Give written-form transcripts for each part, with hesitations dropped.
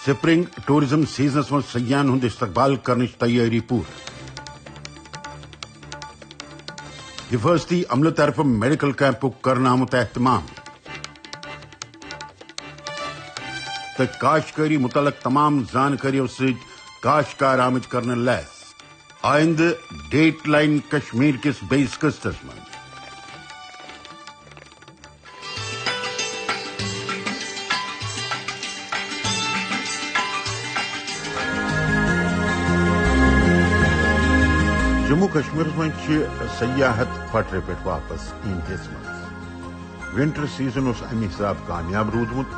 Spring tourism seasons من سیاحن ہند استقبال crunch تیاری پور. حفاظتی عملہ طرف میڈیکل کیمپک کرنا آمت اہتمام. تو کاشتکاری متعلق تمام زانکاریوں ست کاشتکار آمد کرنے لیس. آئندہ ڈیٹ لائن کشمیر کس بیس قسطس من. جموں کشمیر من سیاحت پٹرِ پہ واپس انڈیاس من. ونٹر سیزن اس امہ حساب کامیاب رودمت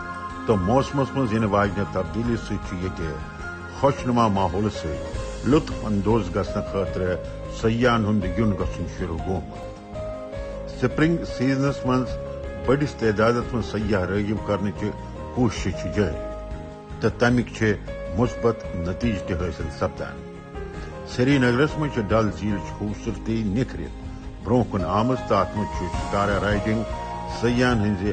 تو موسمس من ین واجنہ تبدیلی ست خوشنما ماحول ست لطف اندوز گھنہ خاطر سیاحن ہند یون گھن شروع گومت. سپرنگ سیزنس من بڑس تعداد من سیاح راغب کرنے کوشش جاری تو تمیک مثبت نتیجہ تہ حاصل سپدان. سری نگرس من ڈل جھیل خوبصورتی نکھرت برو کن آمز تو ات من شکارا رائڈنگ سیاحن ہز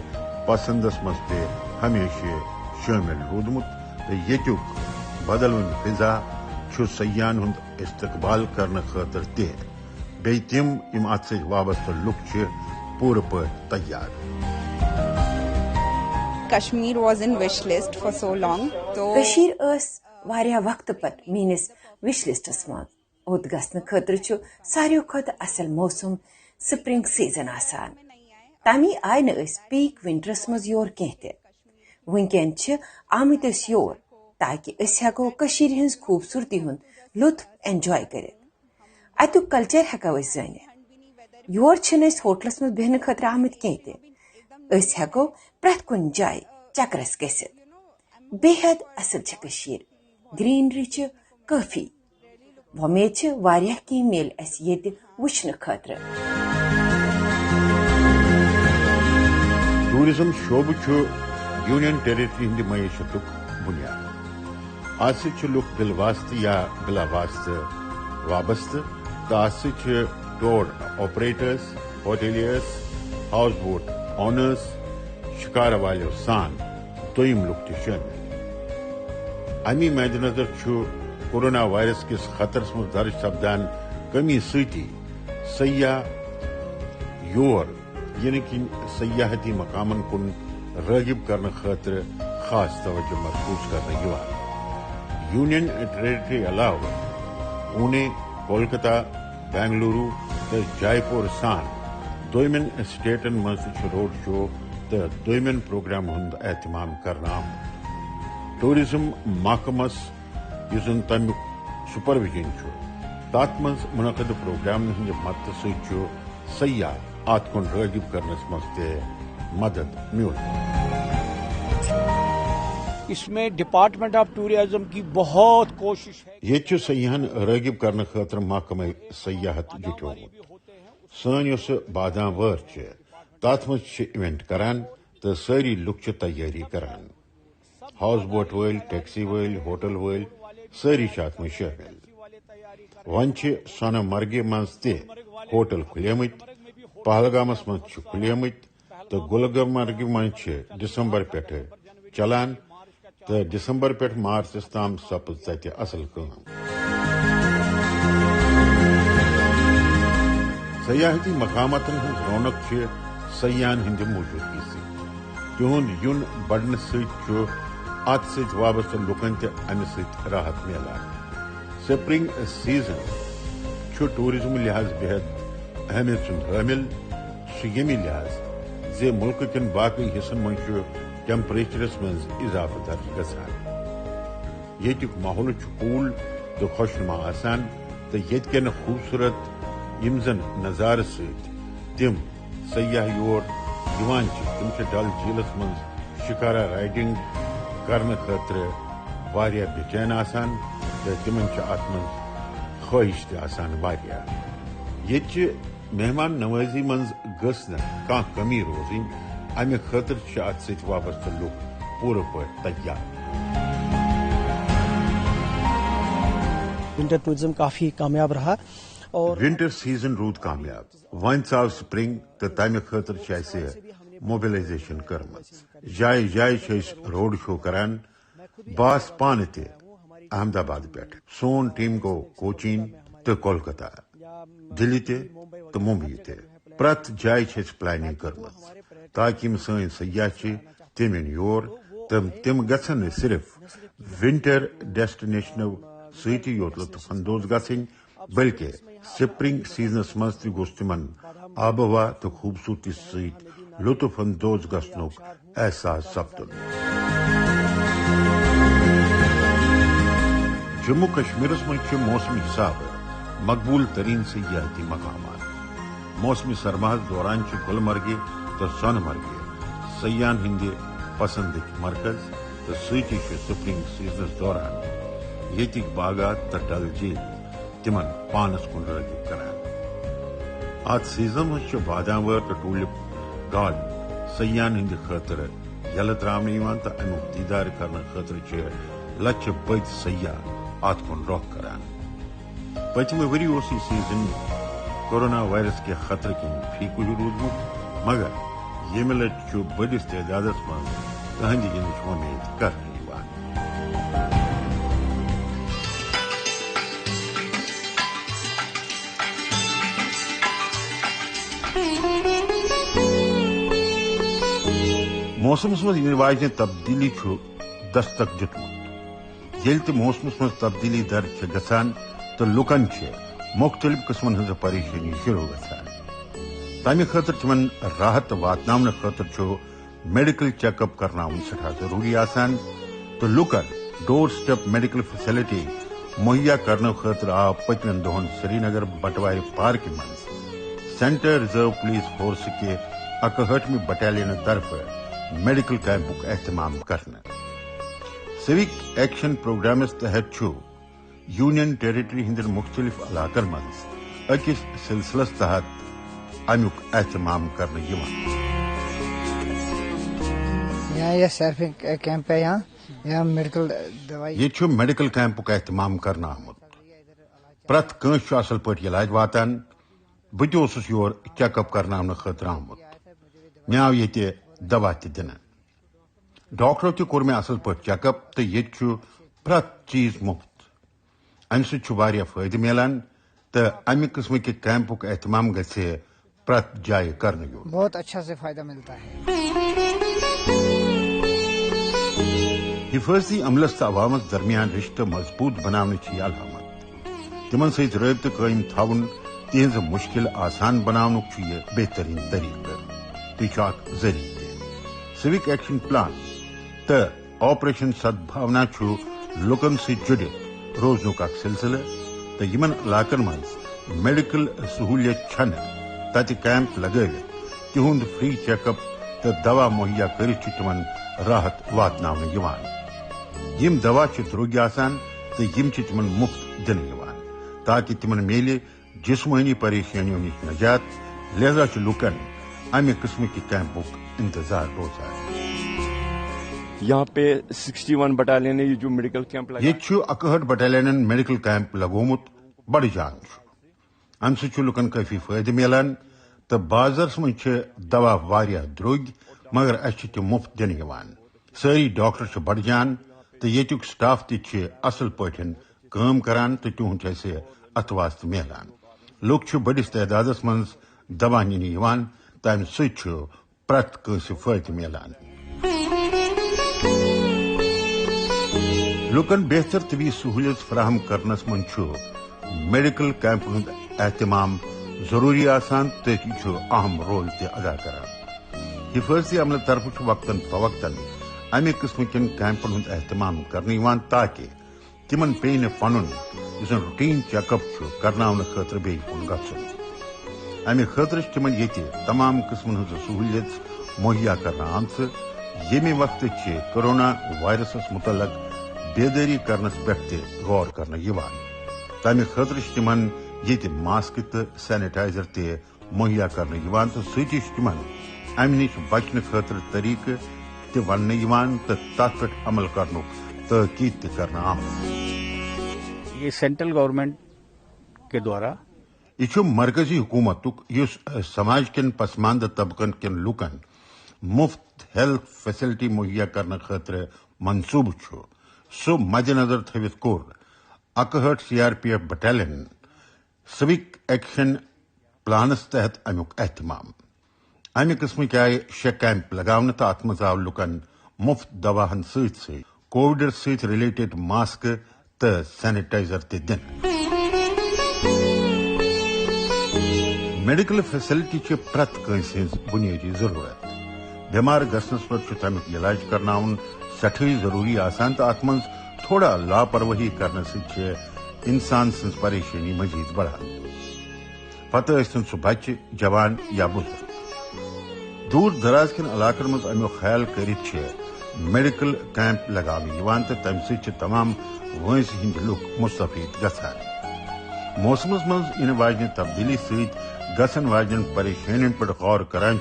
پسندس مز تہ ہمیشہ شامل رودمت تو یتک بدلون فضا سیاحن ہند استقبال کرنے خاطر تہ بی تم یم ات ست وابستہ لک پور پٲٹھۍ تیار. Kashmir was in wish list for so long. تو واریاہ وقت پتہ میس وش لسٹس من اوت گھنہ خاطر ساروی کھت اصل موسم سپرنگ سیزن آسان. تمی آئی نا پیک ونٹرس مز یور کی تہ ونکین آمت یور تاکہ اس ہیکو کشیر ہنز خوبصورتی ہند لطف انجوائے کرت. اتک کلچر ہیکو اس زانت. یور چھن ہوٹلس مز بہن خاطر آمت کی تہ اس ہیکو پرت کن جائے چکرس گھت. بے حد اصل کشیر گرینری کافی. ومید واریاہ کی میل اس یہ وچھنے خاطر. ٹورزم شعبہ یونین ٹیریٹری ہند معیشت بنیاد. ات لک دل واسطہ یا بلا واسطہ وابستہ تو ات tour operators, hoteliers, house boat owners, shikara والو سان دویم لک تہ شامل. امی مد نظر کورونا وائرس کس خطرس مز درج سپدان کمی ستی سیاح یور یعنی کہ سیاحتی مقامن کن راغب کرنے خاطر خاص توجہ مرکوز کرنے یوان. یونین ٹیریٹری علاوہ پونے، کولکتہ، بنگلورو تو جائے پور سان دویمن سٹیٹن مز روڈ شو تو دویمن پروگرام ہند اہتمام کرنا آمت. ٹورزم محکمس یس تمیک سپرویژن تات مز منعقد پروگرام ہند مدد ست سیاح ات کن راغب کرنس مز تہ مدد میول. اس میں ڈپارٹمنٹ آف ٹورزم کی بہت کوشش ہے. یہ سیاحن راغب کرنے خاطر محکمہ سیاحت جٹومت. سن اس بادام وار تات مز ایونٹ کران تو ساری لک تیاری کران. ہاؤس بوٹ ول، ٹیکسی ول، ہوٹل ول ساری ات مز شامل. ون سونہ مرگہ مز تہ ہوٹل کھلیمت، پہلگامس مز کھلیمت تو گلمرگ مز دسمبر پہ چلان تو دسمبر پہ مارچس تام سپز تتہ اصل کام. سیاحتی مقاماتن ہند رونق سیاحن ہند موجودگی ست تہند یون بڑھنے ست ات ست وابستہ لکن تہ امہ ست راحت میلان. سپرنگ سیزن ٹورزم لحاظ بےحد اہمیت سند حامل یمہ لحاظ زِ ملک کن باقی حصن من ٹیمپریچرس مز اضافہ درج گژھان. یتک ماحول کول تو خوشنما آسان تو یت کن خوبصورت یم زن نظارہ ست تم سیاح یور یوان تم ڈل جھیلس مز شکارہ رائڈنگ کرنے خاطر واریاہ بے چین آسان تو تمن ات مز خواہش تہ آسان واریاہ. یہ مہمان نوازی مز گھس نہ کھانا کمی روزن امہ خاطر ات ست وابستہ لک پور پٲٹھۍ تیار. ونٹر ٹورزم کافی کامیاب رہا اور ونٹر سیزن رود کامیاب. ون ژاو سپرنگ تو تمہ خاطر اسہ موبلائزیشن کرمت. جائے جائے روڈ شو کران باس پان تہ احمد آباد پہ سون ٹیم گو کوچین تو کولکتہ دلی تو ممبئی پرت جائے پلاننگ کرمت تاکہ یم سن سیاح تم ان یور تم گھن نہ صرف ونٹر ڈیسٹنیشنو ست یوت لطف اندوز گھن بلکہ سپرنگ سیزنس مز تہ گوس تمن آب و ہوا تو خوبصورتی ست لطف اندوز گھنک احساس سپدن۔ جموں کشمیرس مز موسم حساب مقبول ترین سیاحتی مقامات۔ موسم سرماہس دوران گلمرگہ تو سون مرگہ سیاحن ہند پسند مرکز تو سٹی سپرنگ سیزنس دوران یتک باغات تو ڈل جھیل تمن پانس کن راغب کران۔ ات سیزن مز بادام وار تو ٹولپ گارڈن سیاحن ہند خاطر یل ترٛاونہٕ تو امیک دیدار کرنے خاطر لچھ بد سیاح ات کن رخ کران۔ پتمہ وری یہ سیزن کورونا وائرس کے خطرے کن فی کل روزمت مگر یمہ لٹ بڑس تعداد من تہند ینچ ومید کرنے موسمس مز ین واجنہ تبدیلی دستک دتمت یل تہ موسمس مز تبدیلی درج گژھان تو لکن مختلف قسمن ہز پریشانی شروع گژھان۔ تمہ خاطر تمن راحت واتناونہ خاطر میڈیکل چیک اپ کرناون سٹھا ضروری آسان تو لکن ڈور سٹیپ میڈیکل فیسلٹی مہیا کرنے خاطر آو پتمن دہن سری نگر بٹوارِ پارک مز سینٹرل ریزرو پولیس فورس کے 61ویں بٹالین طرف میڈیکل کیمپک اہتمام کرنا۔ سوک ایکشن پروگرامس تحت یونین ٹیریٹری ہندین مختلف علاقن مز اکس سلسلس تحت امیک اہتمام کرنے یہ سرفنگ کیمپ ہے یہاں میڈیکل دوائی یہ میڈیکل کیمپک اہتمام کرنا آمت پرت کنس اصل پہ علاج واتان بہ تہ یور چیک اپ کرنا خاطر آمت مے آو یہ دوا تہ دن ڈاکٹرو تہ کور مے اصل پہ چیک اپ تو یہ پرت چیز مفت امہ سۭتۍ واریاہ فائدہ ملان تو امہ قسم کے کیمپک اہتمام گژھِ پرت جائے کرنے یور بہت اچھا سے فائدہ ملتا ہے۔ حفاظتی عملس تو عوامس درمیان رشتہ مضبوط بناونچ یہ علامت تمن ست رابطہ قائم تھاون تہذ مشکل آسان بناونک یہ بہترین طریقہ تو یہ اخ ذریعہ سوک ایکشن پلان تو آپریشن سدبھاونا لکن ست جڑت روزنک اخ سلسلہ تو یمن علاقن مز میڈیکل سہولیت چھن تت کیمپ لگوت تہند فری چیک اپ تو دوا مہیا کرت تمن راحت واتناونہ یوان۔ یم دوا درٛوگۍ آسان تو یم تمن مفت دن تاکہ تمن میلہ جسمانی پریشانیوں نش نجات لہذا لکن امہ قسم کے کیمپک انتظار روزان۔ یہاں پہ 61 بٹالین یہ جو میڈیکل کیمپ لگا یہ 61 بٹالین میڈیکل کیمپ لگومت بڑ جان ام سے لکن کافی فائدہ ملان تو بازرس مز دوا واریاہ درٛوگۍ مگر اس تم مفت دن ساری ڈاکٹر بڑ جان تو یتک سٹاف تہ اصل پٲٹھۍ کٲم کران تو تہد اسہ ات واسطہ ملان لوگ بڑس تعداد مز دوا ننہ تو امہ سۭتۍ پرت کٲنٛسہِ فائدہ ملان۔ لکن بہتر طبی سہولیت فراہم کرنس من میڈیکل کیمپ ہند اہتمام ضروری آسان تو یہ اہم رول تہ ادا کران۔ حفاظتی عملہ طرف وقتاً فوقتاً امہ قسم کن کیمپن ہند اہتمام کرنے تاکہ تمن پی نہ پن روٹین چیک اپ کرناونہ خاطر بی کن گھن امہ خاطر تمن یہ تمام قسمن ہز سہولیت مہیا کرنا آمت یمہ وقت کورونا وائرسس متعلق بیداری کرنس پہ غور کرنے تمہ خاطر تمن یہ ماسک تو سینیٹائزر تہ مہیا کرنے تو سی تمن امہ نش بچنے خاطر طریقہ تہ ون تو تر پہ عمل کرن تاکید تہ کرنا آمت۔ یہ سینٹرل گورنمنٹ کے دوارا یہ مرکزی حکومت اس سماج کن پسماندہ طبقن کن لکن مفت ہیلتھ فیسلٹی مہیا کرنے خاطر منصوبہ سو مد نظر تھوت کور 61 CRPF بٹالین سوک ایکشن پلانس تحت امیک اہتمام. امہ قسمک آئی 6 کیمپ لگاونہ تو ات مز آو لکن مفت دواہن ست کووڈ ست ریلیٹڈ ماسک تو سینیٹائزر تہ دن. میڈیکل فیسلٹی چھ پرت کنس ہز بنیادی ضرورت. بیمار گھنس پہ تمیک علاج کرناون سٹھے ضروری آسان تو ات من تھوڑا لاپرواہی کرنے سی انسان سن پریشانی مزید بڑھان. پتہ ٲسِن سہ بچہ جوان یا بزرگ. دور دراز کن علاقن مز امیک خیال کرت میڈیکل کیمپ لگانے تو تمہ سۭتۍ چھِ تمام وٲنٛسہِ ہٕنٛدۍ لُکھ مستفید گژھان. موسمس مز ین واجنہ تبدیلی سۭتۍ گژھن واجن پریشانین پہ غور کران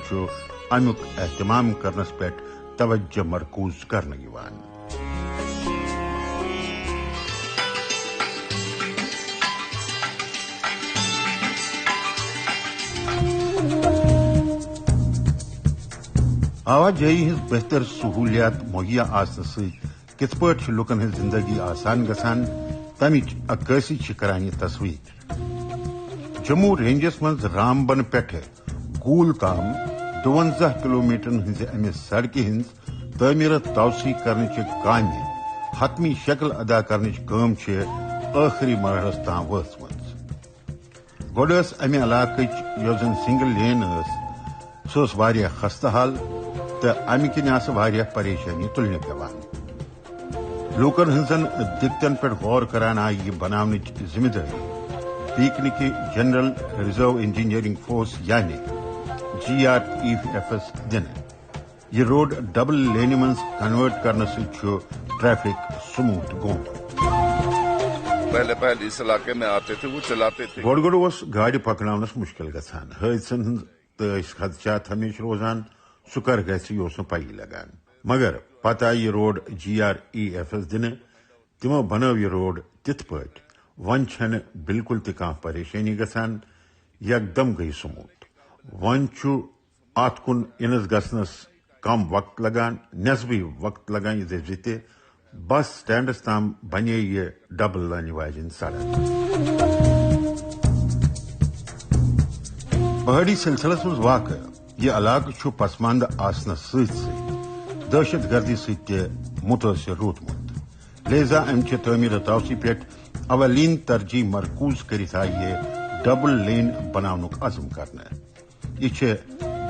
امیک اہتمام کرنس پہ توجہ مرکوز کرنہٕ یوان. آواجائی ہز بہتر سہولیات مہیا آسن ست کت پٲٹھۍ لکن ہز زندگی آسان گژھان تمچ عکاسی کران یہ تصویر. جموں رینجس مز رامبن پٮ۪ٹھٕ گول تام 52 کلومیٹرن ہز امہ سڑکہ ہز تعمیرت توسیع کرنچ کامہ حتمی شکل ادا کرنچ کٲم چھ آخری مرحلس تام وٲژمٕژ. گۄڈٕ ٲس امہ علاقٕچ یۄس زن سنگل لین ٲس سۄ ٲس واریاہ خستہٕ حال تو امہ کن آس واریاہ پریشانی تلنہ پیوان. لوکن ہنزن دقتن پہ غور کران آئی یہ بناونچ ذمہ داری بیکنک جنرل ریزرو انجینئرنگ فورس یعنی GREFS دنہ. یہ روڈ ڈبل لینہ مز کنورٹ کرنے سے ٹریفک سموتھ گومت. پہلے اس علاقے میں آتے تھے وہ چلاتے تھے. گوڑ گوڑ گاڑی پکناونس مشکل گژھان. حادثن ہند تو خدشات ہمیشہ روزان سہ کر گژھِ یہ اوس نہٕ پایی لگان. مگر پتہ آئی یہ روڈ GREFS دنہ. تمو بنو یہ روڈ تتھ پٲٹھۍ ون چھنہ بالکل تہ کانٛہہ پریشانی گژھان. یکدم گئی سموتھ. ون چھُ ات کن انس گژھنس کم وقت لگان نصبی وقت لگان یہ تہ بس سٹینڈس تام بنے یہ ڈبل لٲنہِ واجن سڑک. پہاڑی سلسلس مز واقع یہ علاقہ چھُ پسماندہ آسنس ست دہشت گردی ست متاثر روٗدمُت. لہذا امچہ تعمیر توسیع پہ اولین ترجیح مرکوز کرت آئی یہ ڈبل لین بناونک عزم کرنا. یہ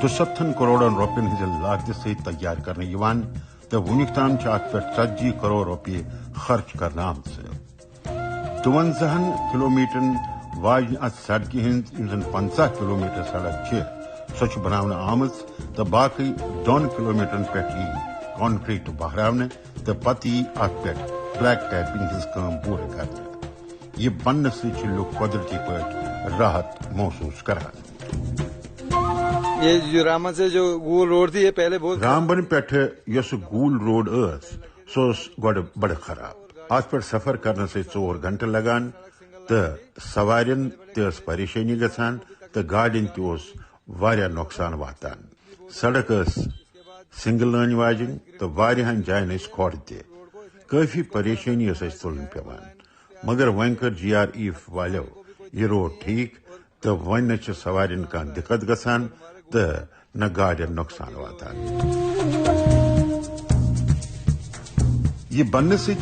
72 کروڑن روپین ہز لاگت ست تیار کرنے یوان تو ونیک تام ات پہ 40 کروڑ روپیے خرچ کرنا آمت. 52 کلومیٹرن واجن ات سڑکہ ہند یم زن 50 کلومیٹر سڑک سہ بناونہ آمت تو باقی 2 کلومیٹرن پہ کانکریٹ بہراونہ تو پتہ یی ات پہ بلیک ٹیپنگ ہز کام پورٕ کرنے. یہ بننے سے لوگ قدرتی پٲٹھۍ راحت محسوس کران. یہ جو رامبن سے جو گول روڈ تھی یہ پہلے بہت رامبن پٮ۪ٹھٕ یۄس گول روڈ ٲس سۄ ٲس گۄڈٕ بڑٕ خراب. ات پٮ۪ٹھ سفر کرنے سے 4 گھنٹہٕ لگان تو سوارین تہ ٲس پریشانی گژھان تو گاڑین تہ اوس واریاہ نقصان واتان. سڑک ٲس سنگل لٲنہِ واجن تو واریاہن جاین ٲسۍ کھۄڑ تہِ. کٲفی پریشانی ٲس اسہِ تُلٕنۍ پیوان. مگر وۄنۍ کٔر GREF والیو یہ روڈ ٹھیک تو وۄنۍ نہ چھِ سوارین کانٛہہ دقت گژھان تو نہ گاڑین نقصان واتان. یہ بننے سے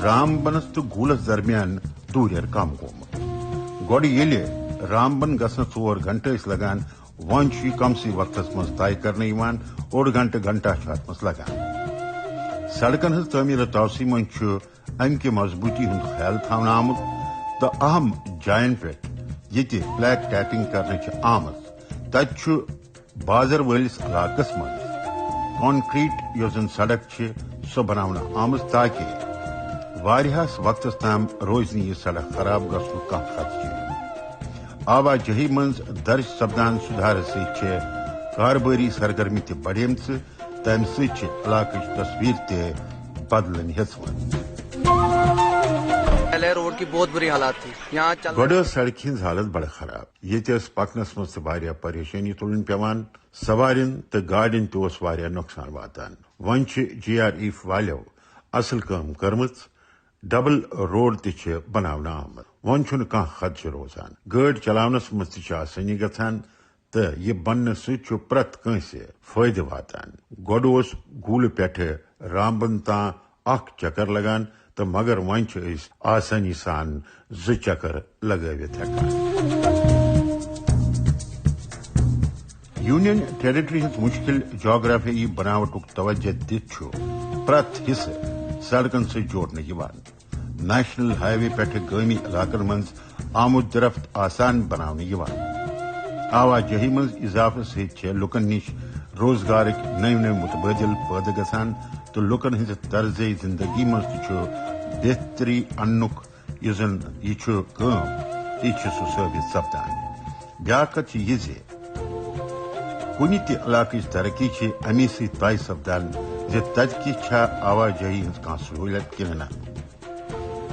رامبنس تو گولس درمیان دوٗریر کم گومت. گۄڈٕ ییٚلہِ رامبن گژھنس 4 گھنٹہٕ ٲسۍ لگان وۄنۍ چھُ یہِ کمسٕے وقتس منٛز طے کرنہٕ یِوان 1.5 گھنٹہٕ چھُ اتھ منٛز لگان. سڑکن ہز تعمیر توسیع من امکہ مضبوطی ہند خیال تھاونہٕ آمت تو اہم جائن پہ یہ بلیک ٹیپنگ کرنے آمت تت بازر ولس علاقس من کانکریٹ یۄس زن سڑک سۄ بناونہٕ آمٕژ تاکہ واریاہس وقتس تام روز نہٕ یہ سڑک خراب گژھنُک کانٛہہ خدشہ. آواجٲہی منٛز درج سپدان سُدھار سۭتۍ کاربٲری سرگرمی تہِ بڑیمژٕ تمہِ سۭتۍ علاقٕچ تصویر تہِ بدلن ہیژمٕژ. پہلے روڈ کی بہت بری حالات تھی. یہاں گۄڈٕ ٲس سڑکہِ ہٕنٛز حالت بڑٕ خراب. ییٚتہِ ٲس پکنس منٛز تہِ واریاہ پریشانی تُلٕنۍ پیوان. سوارین تہٕ گاڑین تہِ اوس واریاہ نۄقصان واتان. وۄنۍ چھِ GREF والیو اصل کام کرمت ڈبل روڈ تہ بناونہ آمت ون چھن کانٛہہ خدشہ روزان گاڑی چلاونس مز تہ آسانی گژھان تو یہ بننے سۭتۍ پرٛٮ۪تھ کٲنٛسہِ فٲیدٕ واتان گۄڈٕ اوس گوٗلہٕ پٮ۪ٹھٕ رامبن تام اکھ چکر لگان تو مگر وۄنۍ چھِ أسۍ آسانی سان 2 چکر لگٲوِتھ ہٮ۪کان یونین ٹیریٹری ہٕنٛز مشکل جغرافیائی بناوٹُک توجہ دِتھ چھُ پرٛٮ۪تھ حصہٕ سڑکن سۭتۍ جوڑنہٕ یِوان نیشنل ہائی وے پٮ۪ٹھٕ گٲمی علاقن منٛز آمد رفت آسان بناونہٕ یِوان آواجٲہی منٛز اضافہٕ سۭتۍ چھِ لُکن نِش روزگارٕکۍ نٔوۍ متبادل پٲدٕ گژھان تہٕ لُکن ہٕنٛزِ طرزِ زندگی منٛز تہِ چھُ بہتری اننُک یُس زن یہِ چھُ کٲم یہِ چھُ سُہ ثٲبت سپدان بیٛاکھ کتھ چھِ یہِ زِ کُنہِ تہِ علاقٕچ ترقی چھِ امی سۭتۍ طے سپدان زِ تتہِ کِژھ چھا آواجٲہی ہٕنٛز کانٛہہ سہوٗلیت کِنہٕ نہ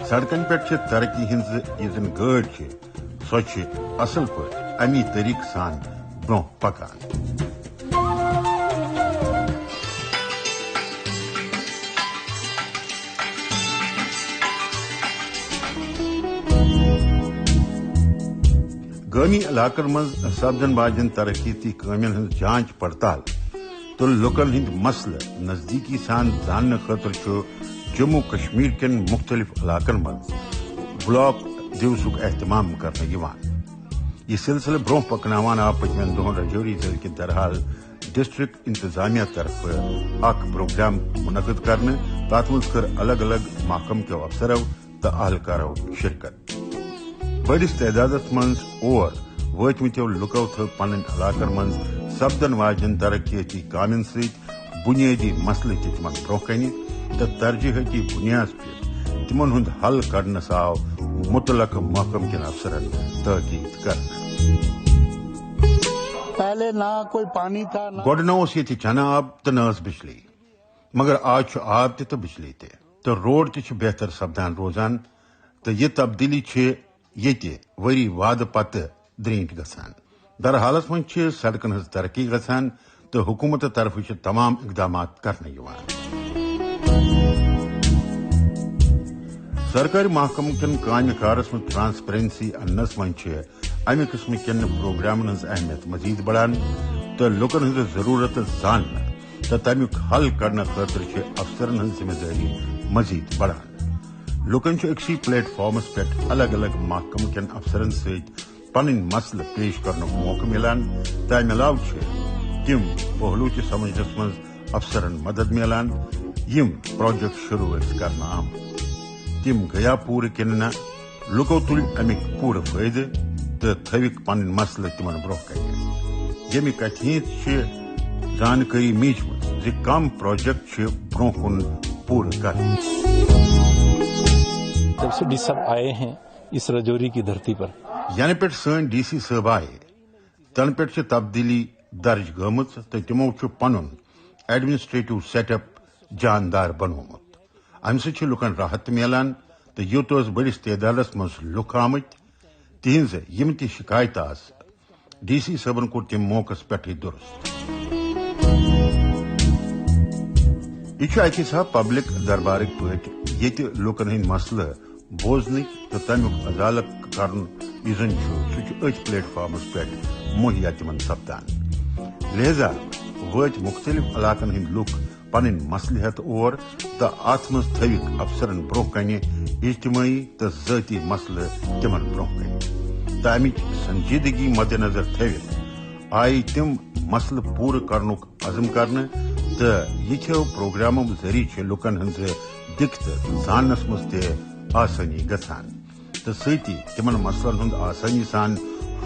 سڑکن پٮ۪ٹھ چھِ ترقی ہٕنٛز یُس زن گٲڑۍ چھِ سۄ چھِ اصل پٲٹھۍ امی طریقہٕ سان برونٛہہ پکان گٲمی علاقن منٛز سپدن واجٮ۪ن ترقیتی کامین ہٕنٛز جانچ پڑتال تہٕ لُکن ہٕنٛدۍ مسلہٕ نزدیکی سان زاننہٕ خٲطرٕ چھُ جموں کشمیر کٮ۪ن مختلف علاقن منٛز بلاک دیوسُک اہتمام کرنہٕ یِوان یہ سلسلہ برونٛہہ پکناوان آو پٔتمٮ۪ن دۄہن رجوری ضلع کہِ درحال ڈسٹرکٹ انتظامیہ طرفہٕ اکھ پروگرام منعقد کرنہٕ تتھ منٛز کٔر الگ الگ محکمہٕ کیو افسرو تہٕ اہلکارو شرکت بٔڑِس تعدادس منٛز اور وٲتمٕتیو لُکو تھٲو پنٕنۍ علاقن منٛز سپدن واجٮ۪ن ترقیٲتی کامٮ۪ن سۭتۍ بُنیٲدی مسلہٕ تہِ تِمن برونٛہہ کنہِ تہٕ ترجیحٲتی بُنیاد پٮ۪ٹھ تِمن ہُنٛد حل کڑنس آو متعلقہٕ محکمہٕ کٮ۪ن افسرن تٲکیٖد کرنہٕ گۄڈٕ نہ اوس ییٚتہِ چنہٕ آب تہٕ نہ ٲس بجلی مگر آز چھُ آب تہِ تہٕ بجلی تہِ تہٕ روڈ تہِ چھِ بہتر سپدان روزان تہٕ یہِ تبدیلی چھِ ییٚتہِ ؤری وادٕ پتہٕ درٛیٖنٹھ گژھان درحالس منٛز چھِ سڑکن ہٕنٛز ترقی گژھان تہٕ حکوٗمتہٕ طرفہٕ چھِ تمام اقدامات کرنہٕ یِوان سرکٲرۍ محکمہٕ کٮ۪ن کامہِ کارس منٛز ٹرانسپیرنسی اننس منٛز چھِ امہِ قٕسمہٕ کٮ۪ن پروگرامن ہٕنٛز اہمیت مزید بڑان تہٕ لُکن ہٕنٛزٕ ضروٗرتہٕ زاننہٕ تہٕ تمیُک حل کڑنہٕ خٲطرٕ چھِ افسرن ہٕنٛز ذمہٕ دٲری مزید بڑان لُکن چھُ أکسٕے پلیٹ فارمس پٮ۪ٹھ الگ الگ محکمہٕ کٮ۪ن افسرن سۭتۍ پنٕنۍ مسلہٕ پیش کرنُک موقعہٕ مِلان تہٕ امہِ علاوٕ چھِ تِم پہلوٗ تہِ سمجھنس منٛز افسرن مدد میلان یِم پروجیکٹ شروٗع ٲسۍ کرنہٕ آمٕتۍ تِم گٔیا پوٗرٕ کِنہٕ نہ لُکو تُلۍ امیُک پوٗرٕ فٲیدٕ تہٕ تھٲوِکھ پنٕنۍ مسلہٕ تِمن برونٛہہ کنہِ ییٚمہِ کتھِ ہِنٛز چھِ زانکٲری میٖجمٕژ زِ کم پروجیکٹ چھِ برونٛہہ کُن پوٗرٕ کرٕنۍ جب سے ڈی صاحب آئے ہیں اس رجوری کی دھرتی پر ینہٕ پٮ۪ٹھ سٲنۍ ڈی سی صٲب آیہِ تنہٕ پٮ۪ٹھ چھِ تبدیلی درج گٔمٕژ تہٕ تِمو چھُ پنُن ایڈمنسٹریٹو سیٹ اپ جاندار بنوومُت امہِ سۭتۍ چھِ لُکن راحت تہِ میلان تہٕ یوٚت ٲس بٔڑِس تعدادس منٛز لُکھ آمٕتۍ تِہنٛزٕ یِم تہِ شکایتہٕ آسہٕ ڈی سی صٲبن کوٚر تِم موقعس پٮ۪ٹھٕے درست یہ چھُ اکہِ حساب پبلک دربارٕکۍ پٲٹھۍ ییٚتہِ لُکن ہٕنٛدۍ مسلہٕ بوزنٕکۍ تہٕ تمیُک ازالہٕ کرُن یُس زن چھُ سُہ چھُ أتھۍ پلیٹ فارمس پٮ۪ٹھ مہیا تِمن سپدان لہذا وٲتۍ مختلف علاقن ہٕنٛدۍ لُکھ پنٕنۍ مسلہٕ ہٮ۪تھ اور تہٕ اتھ منٛز تھٲوِکھ افسرن برونٛہہ کنہِ اجتماعی تہٕ ذٲتی مسلہٕ تِمن برونٛہہ کنہِ تہٕ امِچ سنجیدگی مدِ نظر تھٲوِتھ آیہِ تِم مسلہٕ پوٗرٕ کرنُک عزم کرنہٕ تہٕ یِتھیو پروگرامو ذٔریعہٕ چھِ لُکن ہٕنٛزٕ دِقتہٕ زاننس منٛز تہِ آسٲنی گژھان تہٕ سۭتی تِمن مسلن ہُنٛد آسٲنی سان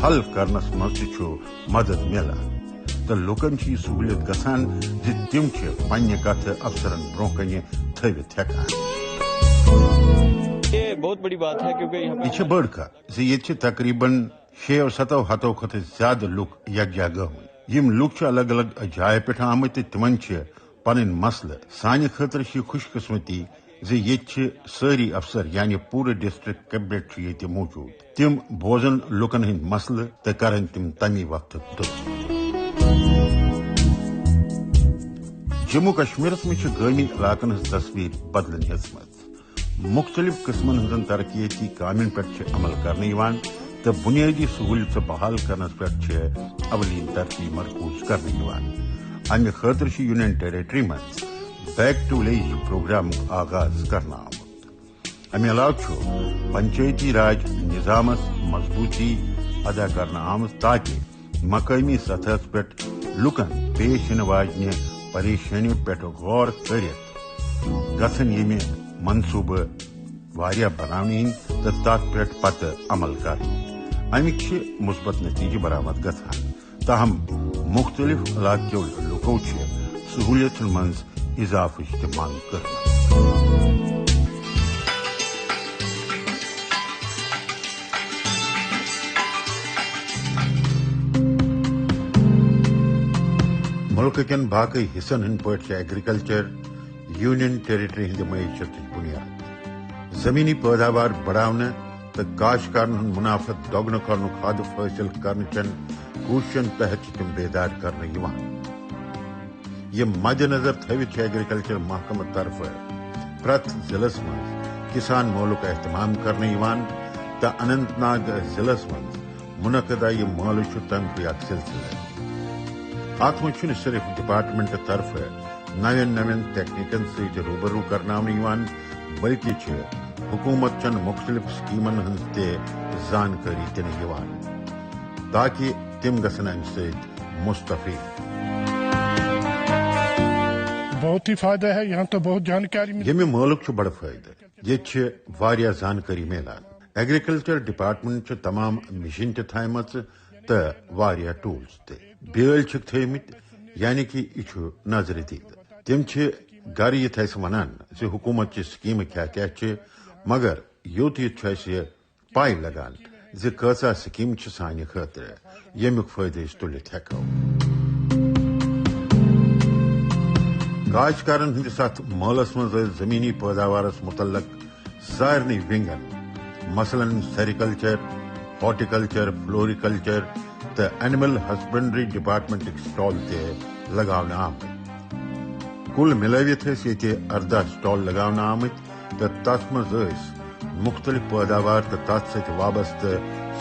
حل کرنس منٛز تہِ چھُ مدد میلان تہٕ لُکن چھِ یہِ سہوٗلیت گژھان زِ تِم چھِ پننہِ کتھٕ افسرن برونٛہہ کنہِ تھٲوِتھ ہٮ۪کان یہ چھِ بٔڑ کتھ زِ ییٚتہِ چھِ تقریباً 6-7 ہتو کھۄتہٕ زیادٕ لُکھ یکجا گٲمٕتۍ یِم لُکھ چھِ الگ الگ جایہِ پٮ۪ٹھ آمٕتۍ تہٕ تِمن چھِ پنٕنۍ مسلہٕ سانہِ خٲطرٕ چھِ یہِ خوش قسمتی زِ ییٚتہِ چھِ سٲری افسر یعنی پوٗرٕ ڈسٹرکٹ کیبنٹ چھُ ییٚتہِ موٗجوٗد تِم بوزن لُکن ہٕنٛدۍ مسلہٕ تہٕ کرن تِم تمی وقتہٕ درست جموں کشمیر میں گامی علاقن ہز تصویر بدلن ہزمت مختلف قسمن ہزن ترقیتی کامین پہ عمل کرنے تو بنیادی سہولت بحال کرنس پہ اولین ترقی مرکوز کرنے امہ خاطر یونین ٹیریٹری مز بیک ٹو ولیج پروگرام آغاز کرنا آمت امہ علاوہ پنچایتی راج نظام مضبوطی ادا کرنا آمت تاکہ مقامی سطح پہ لکن پیش واجنہ پریشانی پہ غور کرت گھن یم منصوبہ بنانے تو تر پہ پتہ عمل کر امک مثبت نتیجہ برآمد گھان تاہم مختلف علاقوں لکو سہولیتن مز اضافہ منگ کر ملک کن باقی حصن ہند پہ ایگریکلچر یونین ٹیریٹری ہند معیشت بنیاد زمینی پیداوار بڑھانے تو کاشتکارن ہند منافع دگن کرن ہدف حاصل کرنے چن کوششن تحت تم بیدار کرنے یہ مد نظر تھوت ایگریکلچر محکمہ طرف پرت ضلع من کسان مولک اہتمام کرنے تو اننت ناگ ضلع من منعقدہ یہ مول تمک اخ سلسلہ ات من صرف ڈپارٹمنٹ طرف نوین ٹیکنیکن ست روبرو کرنا بلکہ حکومت چن مختلف سکیمن ہز زانکاری دن تاکہ تم گھن ام ست مستفید بہت ہی فائدہ ہے یہاں تو بہت جانکاری یم مولک بڑ فائدہ یہ زانکاری ملان ایگریکلچر ڈپارٹمنٹ تمام مشین تھائمت تو ٹولز بیل تھمت یعنی کہ یہ نظر دید تم گر یت ونان حکومت چہ سکیم کیا مگر یوت پائی لگان کۭژاہ سکیم سانہ خاطر یمیک فائدہ تلت ہیکو کاشتکارن ہندس ات مالس مز زمینی پیداوارس متعلق سارے ونگن مثلاً سیریکلچر ہارٹیکلچر فلوریکلچر تو اینیمل ہسبنڈری ڈپارٹمنٹ سٹال لگانا آمت کل ملوت یہ 18 سٹال لگانا آمت تو تر مز مختلف پیداوار تو تر ست وابستہ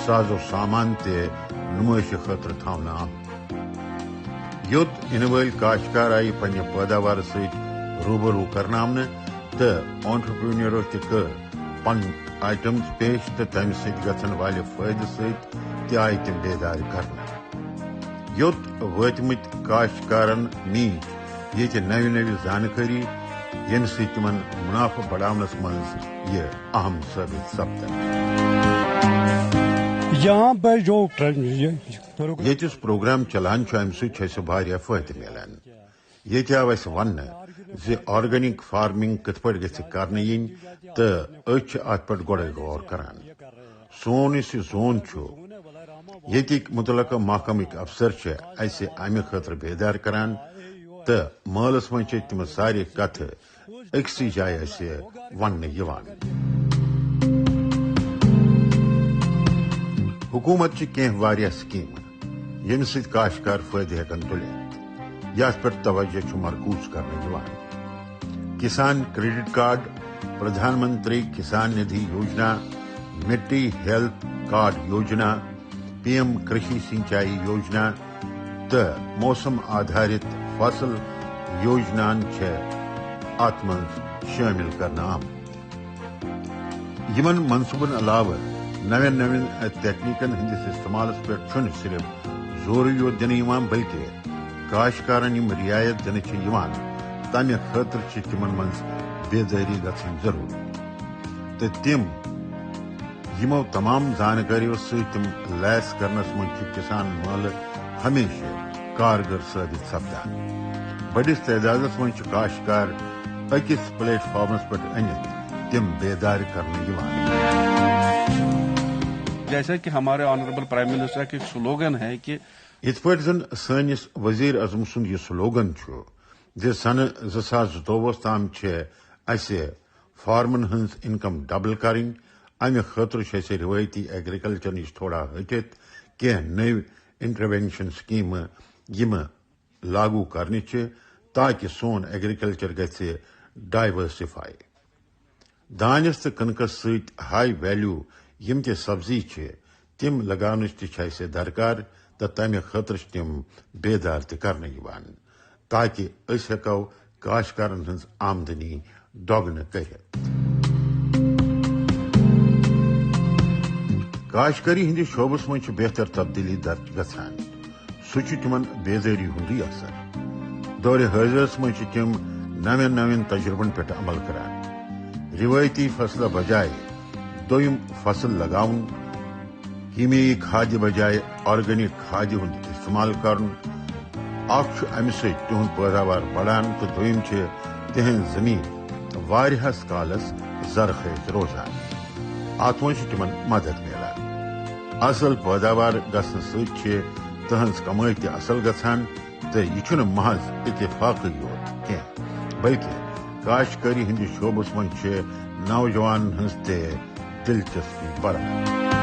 ساز و سامان نمائش خاطر تھونا آمت یوت ان ول کاشتکار آئی پنہ پیداوار ست روبرو کرنا تو آنٹرپرینورو کر پن آئٹمز پیش تو تمہ ست گھن والہ فائدہ ست آئی تم بیدار کرنا یوت واتمت کاشتکارن نیچ یہ نو زانکاری یم سی تمن منافع بڑھاونس مز یہ اہم ثابت سپدن یہاں پر جو یتس پروگرام چلان ام سی واریاہ فائدہ ملان یہ آو اس ون آرگینک فارمنگ کت پہ گھ کرنے تو ات پہ گوڑے غور کران سون اس زون یتک متعلقہ محکمک افسر اسہ امہ خاطر بیدار کران تو مالس من تم سارے کت اکسی جائے ون حکومت کی سکیم یم ست کاشتکار فائدہ ہیکن تلت یت پہ توجہ مرکوز کرنے کسان کریڈٹ کارڈ پردھان منتری کسان ندھی یوجنا مٹی health card Yojana P M Krishi Sinchai Yojana تو موسم آدھارت فصل یوجنان ات من شامل کرنا آمت یمن منصوبن علاوہ نوین تکنیکن ہندس استعمال پہ صرف زور یوت دن بلکہ کاشتکارن یم رعایت دن تمہ خاطر تمن من بیداری گھن ضروری تو تم یمو تمام زانکاریوں ستم لیس کرنس من کسان مال ہمیشہ کارگر ثابت سپدان بڑس تعداد من کاشتکار اکس پلیٹ فارمس پہ انت تم بیدار کرنے جیسا کہ ہمارے آنریبل پرائم منسٹر کا سلوگن ہے کہ ات پہ زن سنس وزیر اعظم سند یہ سلوگن سن 2022 تام اس فارمن ہز انکم ڈبل کریں امہ خاطر روایتی ایگریکلچر نش تھوڑا ہٹت کی نو انٹروینشن سکیم یم لاگو کرنے تاکہ سون ایگریکلچر گژھِ ڈائیورسفائی. دانس تو کنکس ست ہائی ویلیو یم تہ سبزی چھ تم لگانچ تہ درکار تو تمہ خاطر تم بیدار تہ کرنے یوان تاکہ اس ہیکو کاشتکارن ہنز آمدنی دوگنہ کرت. کاشتکاری ہندس شعبس من بہتر تبدیلی درج گژھان. سہ تمن بیداری ہندی اثر. دور حاضرس من تم نوین تجربن پہ عمل کران. روایتی فصل بجائے دویم فصل لگاؤن، کیمیائی کھاد بجائے آرگینک کھاد ہند استعمال کرن. اخ امہ سۭتۍ تہنٛد پیداوار بڑان تو دویم تہذ زمین واریاہس کالس زرخیز روزان. ات من تمن مدد ملان. اصل پیداوار گھنہ ستۍ تہذ کمائی تہ اصل گژھان. تو یہ محض اتفاقی یوت کی بلکہ کاشتکاری ہندس شعبس من نوجوان ہنز تہ دلچسپی بڑھان.